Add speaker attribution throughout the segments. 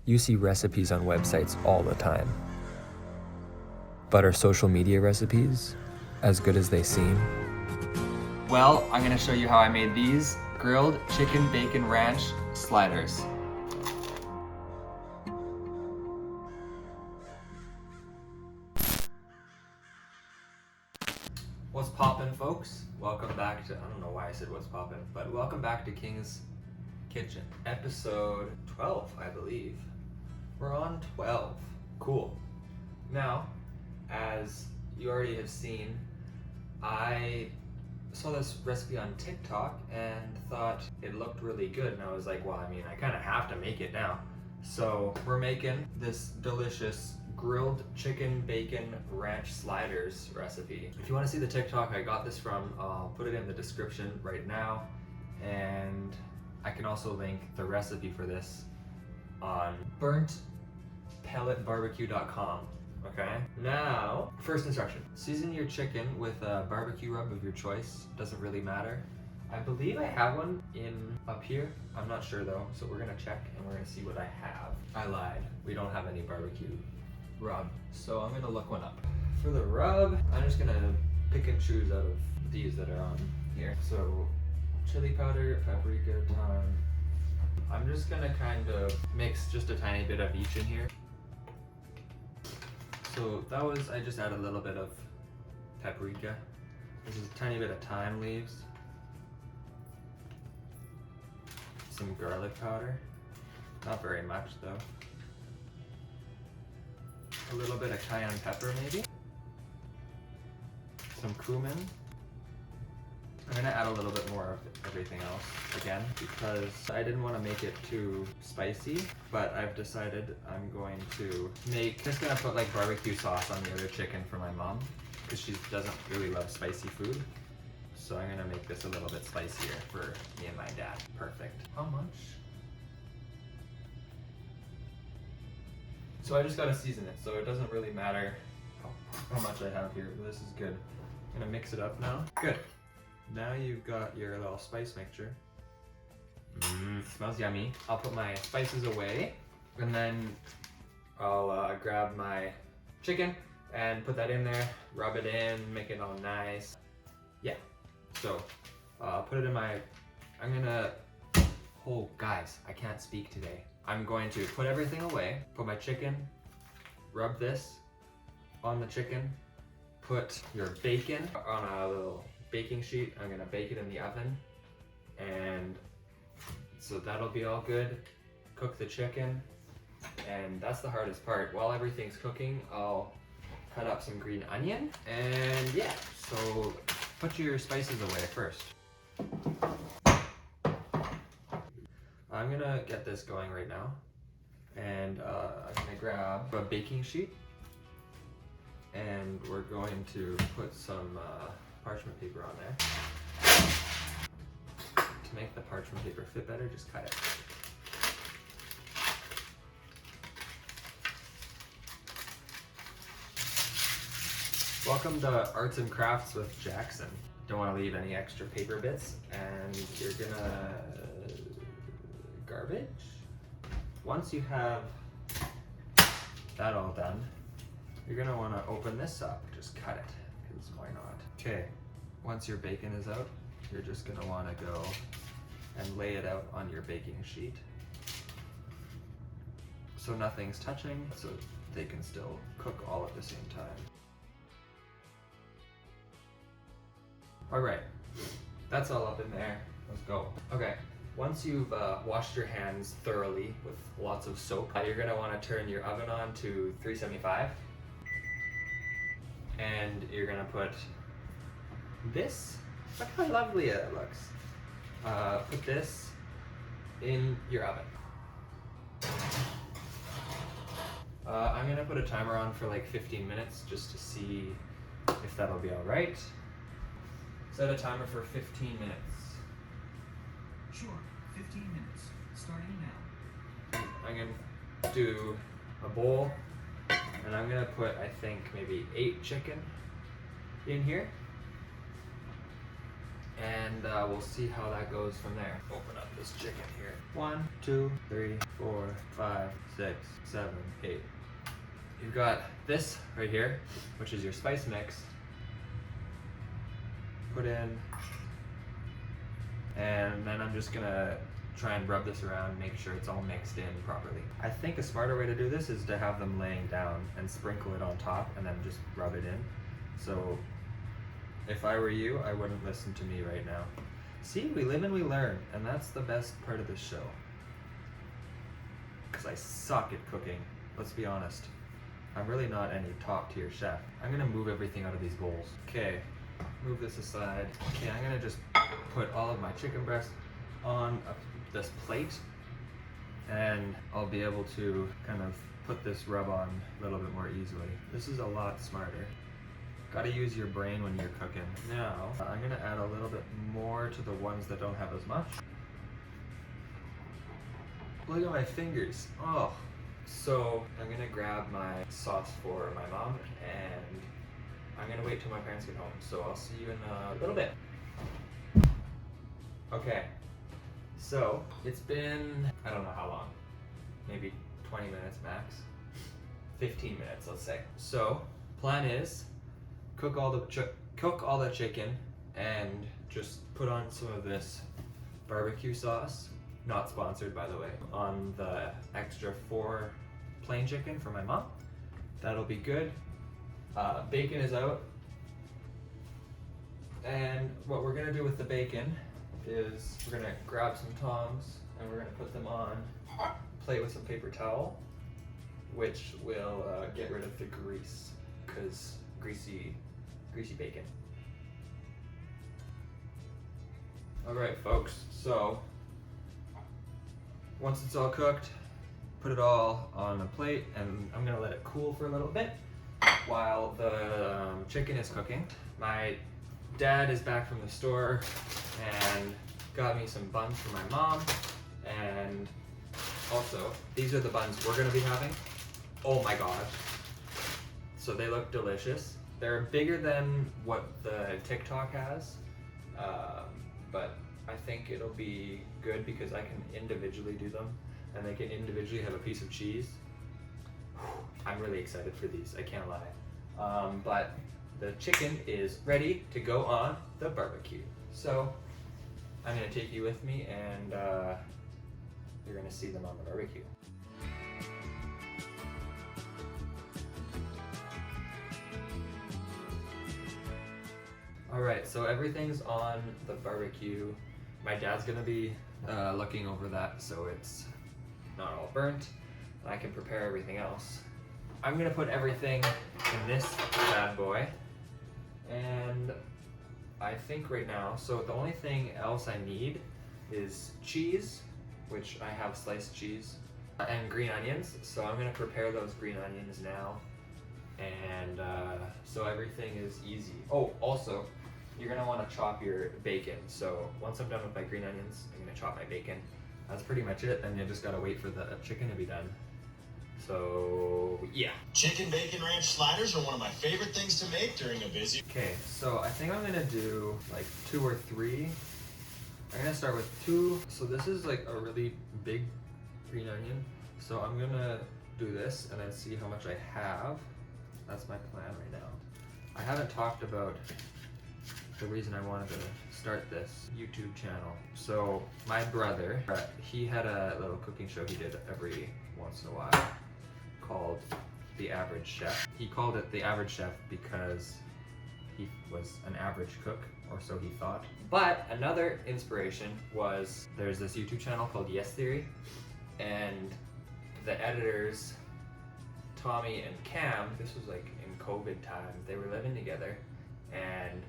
Speaker 1: You see recipes on websites all the time. But are social media recipes as good as they seem?
Speaker 2: Well, I'm gonna show you how I made these grilled chicken bacon ranch sliders. What's poppin', folks? Welcome back to, I don't know why I said what's poppin', but welcome back to King's Kitchen. Episode 12, I believe. We're on 12. Cool. Now, as you already have seen, I saw this recipe on TikTok and thought it looked really good, and I was like, well, I mean, I kind of have to make it now. So we're making this delicious grilled chicken bacon ranch sliders recipe. If you want to see the TikTok I got this from, I'll put it in the description right now, and I can also link the recipe for this on burntpelletbarbecue.com. Okay, now, first instruction. Season your chicken with a barbecue rub of your choice. Doesn't really matter. I believe I have one up here. I'm not sure though, so we're gonna check and we're gonna see what I have. I lied. We don't have any barbecue rub, so I'm gonna look one up. For the rub, I'm just gonna pick and choose out of these that are on here. So, chili powder, paprika, thyme. I'm just gonna kind of mix just a tiny bit of each in here. So that was, I just add a little bit of paprika. This is a tiny bit of thyme leaves. Some garlic powder. Not very much though. A little bit of cayenne pepper maybe. Some cumin. I'm gonna add a little bit more of everything else again because I didn't want to make it too spicy, but I've decided I'm going to just gonna put like barbecue sauce on the other chicken for my mom because she doesn't really love spicy food. So I'm gonna make this a little bit spicier for me and my dad. Perfect. How much? So I just gotta season it, so it doesn't really matter how much I have here. This is good. I'm gonna mix it up now. Good. Now you've got your little spice mixture. Smells yummy. I'll put my spices away and then I'll grab my chicken and put that in there, rub it in, make it all nice. Yeah, so put it in oh guys, I can't speak today. I'm going to put everything away, put my chicken, rub this on the chicken, put your bacon on a little baking sheet. I'm gonna bake it in the oven, and so that'll be all good. Cook the chicken, and that's the hardest part. While everything's cooking, I'll cut up some green onion, and yeah, so put your spices away first. I'm gonna get this going right now, and I'm gonna grab a baking sheet, and we're going to put some parchment paper on there. To make the parchment paper fit better, just cut it. Welcome to Arts and Crafts with Jackson. Don't want to leave any extra paper bits, and you're gonna garbage. Once you have that all done, you're gonna want to open this up. Just cut it, because why not? Okay, once your bacon is out, you're just gonna want to go and lay it out on your baking sheet so nothing's touching, so they can still cook all at the same time. All right, that's all up in there. Let's go. Okay, once you've washed your hands thoroughly with lots of soap, you're gonna want to turn your oven on to 375, and you're gonna put this. Look how lovely it looks. Put this in your oven. I'm gonna put a timer on for like 15 minutes just to see if that'll be all right. Set a timer for 15 minutes.
Speaker 3: Sure, 15 minutes, starting now.
Speaker 2: I'm gonna do a bowl, and I'm gonna put, I think, maybe 8 chicken in here. and we'll see how that goes from there. Open up this chicken here. 1, 2, 3, 4, 5, 6, 7, 8. You've got this right here, which is your spice mix. Put in, and then I'm just gonna try and rub this around, make sure it's all mixed in properly. I think a smarter way to do this is to have them laying down and sprinkle it on top and then just rub it in. So if I were you, I wouldn't listen to me right now. See, we live and we learn, and that's the best part of this show. Because I suck at cooking, let's be honest. I'm really not any top tier chef. I'm gonna move everything out of these bowls. Okay, move this aside. Okay, I'm gonna just put all of my chicken breast on this plate, and I'll be able to kind of put this rub on a little bit more easily. This is a lot smarter. Gotta use your brain when you're cooking. Now, I'm gonna add a little bit more to the ones that don't have as much. Look at my fingers. Oh. So I'm gonna grab my sauce for my mom, and I'm gonna wait till my parents get home. So I'll see you in a little bit. Okay. So it's been, I don't know how long, maybe 20 minutes max. 15 minutes, let's say. So plan is cook all the chicken and just put on some of this barbecue sauce, not sponsored by the way, on the extra 4 plain chicken for my mom. That'll be good. Bacon is out. And what we're gonna do with the bacon is we're gonna grab some tongs and we're gonna put them on a plate with some paper towel, which will get rid of the grease, because greasy bacon. All right, folks, so once it's all cooked, put it all on a plate, and I'm gonna let it cool for a little bit while the chicken is cooking. My dad is back from the store and got me some buns for my mom, and also these are the buns we're gonna be having. Oh my gosh, so they look delicious. They're bigger than what the TikTok has, but I think it'll be good because I can individually do them, and they can individually have a piece of cheese. I'm really excited for these, I can't lie. But the chicken is ready to go on the barbecue. So I'm gonna take you with me, and you're gonna see them on the barbecue. All right, so everything's on the barbecue. My dad's gonna be looking over that so it's not all burnt. I can prepare everything else. I'm gonna put everything in this bad boy, and I think right now, so the only thing else I need is cheese, which I have sliced cheese, and green onions. So I'm gonna prepare those green onions now, and so everything is easy. Oh, also, you're gonna wanna chop your bacon. So once I'm done with my green onions, I'm gonna chop my bacon. That's pretty much it, and you just gotta wait for the chicken to be done. So, yeah.
Speaker 4: Chicken bacon ranch sliders are one of my favorite things to make during a busy...
Speaker 2: Okay, so I think I'm gonna do like 2 or 3. I'm gonna start with 2. So this is like a really big green onion. So I'm gonna do this and then see how much I have. That's my plan right now. I haven't talked about the reason I wanted to start this YouTube channel. So my brother, he had a little cooking show he did every once in a while called The Average Chef. He called it The Average Chef because he was an average cook, or so he thought. But another inspiration was, there's this YouTube channel called Yes Theory, and the editors, Tommy and Cam, this was like in COVID time, they were living together, and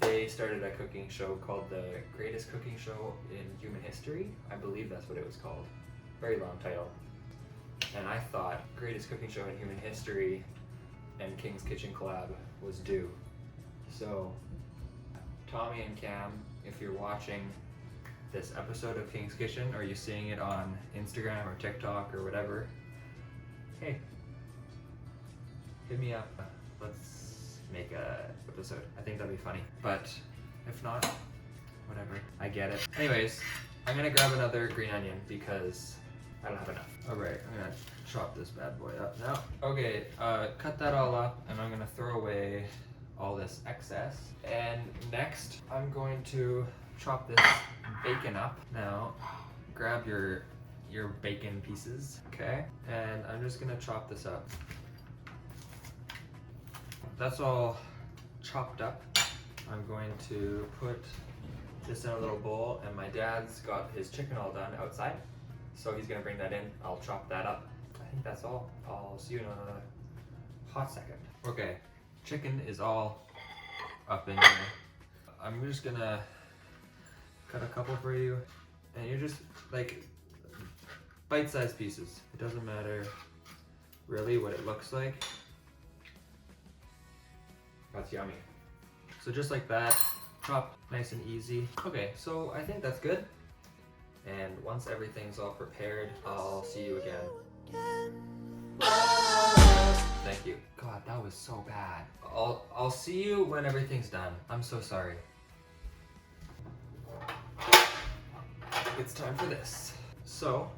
Speaker 2: they started a cooking show called The Greatest Cooking Show in Human History. I believe that's what it was called. Very long title. And I thought Greatest Cooking Show in Human History and King's Kitchen collab was due. So, Tommy and Cam, if you're watching this episode of King's Kitchen, or you're seeing it on Instagram or TikTok or whatever, hey, hit me up. Let's make a episode. I think that'd be funny. But if not, whatever. I get it. Anyways, I'm gonna grab another green onion because I don't have enough. All right, I'm gonna chop this bad boy up now. Okay, cut that all up, and I'm gonna throw away all this excess. And next, I'm going to chop this bacon up. Now, grab your bacon pieces, okay? And I'm just gonna chop this up. That's all chopped up. I'm going to put this in a little bowl, and my dad's got his chicken all done outside, so he's gonna bring that in. I'll chop that up. I think that's all. I'll see you in a hot second. Okay, chicken is all up in here. I'm just gonna cut a couple for you, and you're just like bite-sized pieces. It doesn't matter really what it looks like. That's yummy. So just like that, chop nice and easy. Okay, so I think that's good. And once everything's all prepared, I'll see you again. Thank you. God, that was so bad. I'll see you when everything's done. I'm so sorry. It's time for this. So,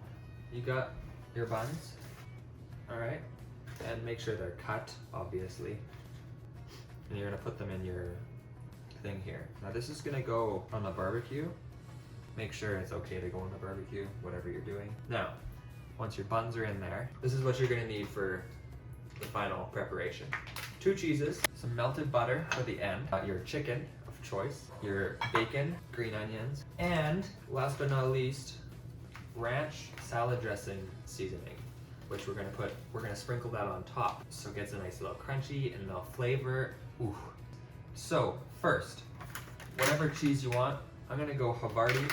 Speaker 2: you got your buns, all right? And make sure they're cut, obviously. And you're gonna put them in your thing here. Now this is gonna go on the barbecue. Make sure it's okay to go on the barbecue, whatever you're doing. Now, once your buns are in there, this is what you're gonna need for the final preparation. 2 cheeses, some melted butter for the end, your chicken of choice, your bacon, green onions, and last but not least, ranch salad dressing seasoning, which we're gonna sprinkle that on top so it gets a nice little crunchy and a little flavor. Ooh. So first, whatever cheese you want, I'm gonna go Havarti.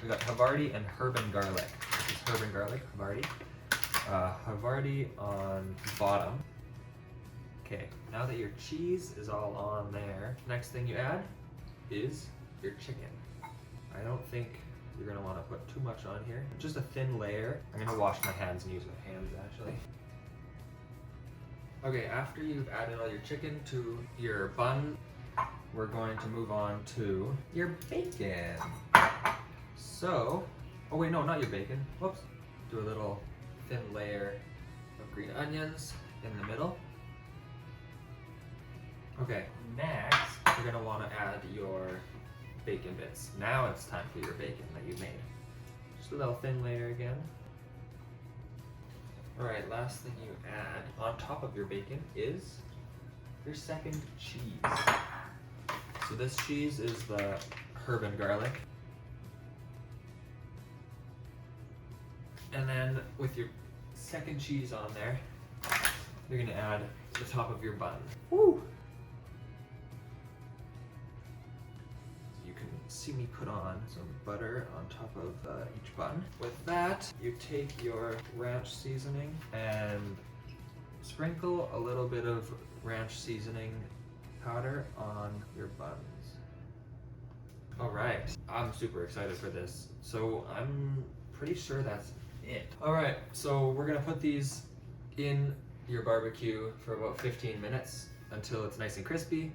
Speaker 2: We got Havarti and herb and garlic. This is herb and garlic, Havarti. Havarti on bottom. Okay, now that your cheese is all on there, next thing you add is your chicken. I don't think you're gonna wanna put too much on here. Just a thin layer. I'm gonna wash my hands and use my hands actually. Okay, after you've added all your chicken to your bun, we're going to move on to your bacon. So, oh wait, no, not your bacon. Whoops. Do a little thin layer of green onions in the middle. Okay, next, you're gonna wanna add your bacon bits. Now it's time for your bacon that you made. Just a little thin layer again. All right, last thing you add on top of your bacon is your second cheese. So this cheese is the herb and garlic. And then with your second cheese on there, you're gonna add the top of your bun. Woo! You can see me put on some butter on top of each bun. With that, you take your ranch seasoning and sprinkle a little bit of ranch seasoning powder on your buns. All right, I'm super excited for this. So I'm pretty sure that's it. All right, so we're gonna put these in your barbecue for about 15 minutes until it's nice and crispy,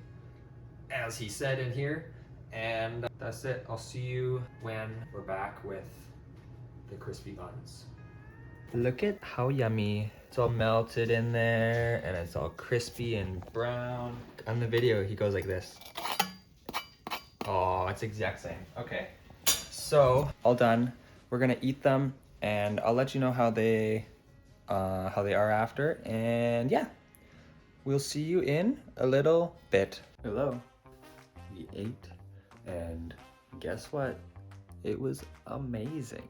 Speaker 2: as he said in here. And that's it. I'll see you when we're back with the crispy buns. Look at how yummy. It's all melted in there and it's all crispy and brown. On the video, he goes like this. Oh, it's exact same. Okay, so all done. We're gonna eat them and I'll let you know how they are after. And yeah, we'll see you in a little bit. Hello, we ate. And guess what? It was amazing.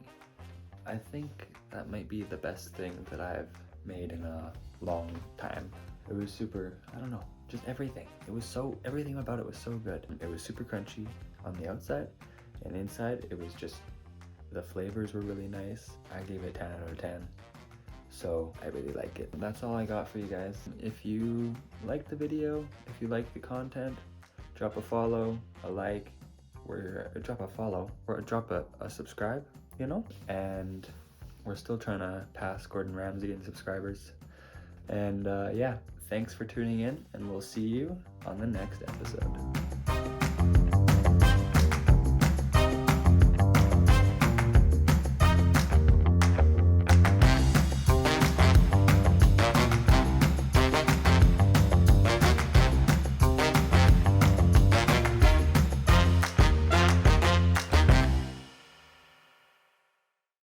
Speaker 2: I think that might be the best thing that I've made in a long time. It was super, I don't know, just everything. Everything about it was so good. It was super crunchy on the outside, and inside it was just, the flavors were really nice. I gave it 10 out of 10. So I really like it. That's all I got for you guys. If you liked the video, if you like the content, drop a follow, a like, or drop a follow, or drop a subscribe, you know? And we're still trying to pass Gordon Ramsay in subscribers. And yeah, thanks for tuning in, and we'll see you on the next episode.